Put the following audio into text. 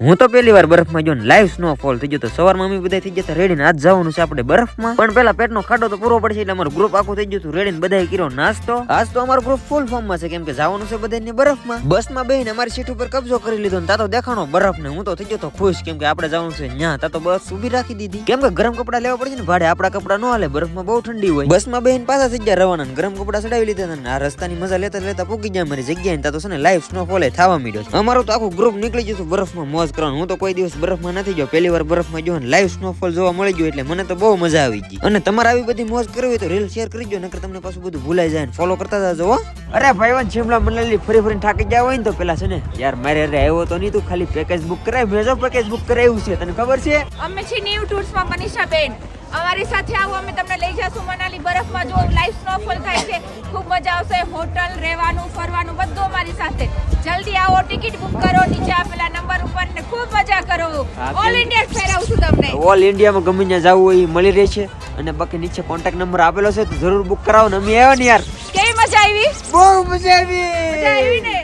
હું તો પહેલી વાર બરફમાં જો લાઈવ સ્નોફોલ થઈ ગયો તો સવારમાં મમ્મી બધા થઈ ગયા રેડી ને આજ જવાનું છે આપણે બરફમાં પણ પેલા પેટનો ખાડો તો પૂરો પડશે એટલે અમારું ગ્રુપ આખું થઈ ગયું હતું રેડી ને બધાએ કર્યો નાસ્તો આજ તો અમારું ગ્રુપ ફૂલ ફોર્મમાં છે કેમ કે જવાનું છે બધાને બરફમાં બસમાં બેહીને અમારી સીટ ઉપર કબજો કરી લીધો ને તાતો દેખાણો બરફ ને હું તો થઈ ગયો તો ખુશ કેમ કે આપણે જવાનું છે ન્યા તાતો બસ ઊભી રાખી દીધી કેમ કે ગરમ કપડા લેવા પડશે ને ભાડે આપડા કપડા ન હાલે બરફમાં બહુ ઠંડી હોય બસમાં બેહીને પાછા થઈ ગયા રવાના ને ગરમ કપડા ચડાવી લીધા ને આ રસ્તાની મજા લેતા લેતા પૂકી જાય મારી જગ્યાએ ને તાતો છે ને લાઈવ સ્નોફોલ થવા માંડ્યો અમારું તો આખું ગ્રુપ નીકળી ગયું બરફમાં મોજ કરવાનું હું તો કોઈ દિવસ બરફમાં નથી ગયો પહેલી વાર બરફમાં જો લાઈવ સ્નોફોલ જોવા મળી ગયો એટલે મને તો બહુ મજા આવી ગઈ અને તમારે આવી બધી મોજ કરવી હોય તો રીલ શેર કરજો નકર તમને પાછું બધું ભૂલાઈ જાય ને ફોલો કરતા જાજો અરે ભાઈવાન શિમલા મનાલી ફરી ફરીને થાકી ગયા હોય ને તો પેલા છે ને યાર મારે અરે આવ્યો તો નહીં તું ખાલી પેકેજ બુક કરાય મેં જો પેકેજ બુક કરાવ્યું છે તને ખબર છે અમે છીએ ન્યુ ટૂર્સમાં મનીષાબેન અમારી સાથે આવો અમે તમને લઈ જશું મનાલી બરફમાં જો લાઈવ સ્નોફોલ થાય છે ખૂબ મજા આવશે હોટલ રહેવાનું ફરવાનું બધું અમારી સાથે જલ્દી આવો ટિકિટ બુક કરો નીચે આપેલા નંબર ઉપર ને ખૂબ મજા કરો ઓલ ઇન્ડિયા ફેરવું છું તમને ઓલ ઇન્ડિયામાં ગમે ત્યાં જવું હોય મળી રહેશે અને બાકી નીચે કોન્ટેક્ટ નંબર આપેલો છે તો જરૂર બુક કરાવો ને અમે આવ્યો ને યાર કેવી મજા આવી બહુ મજા આવી ને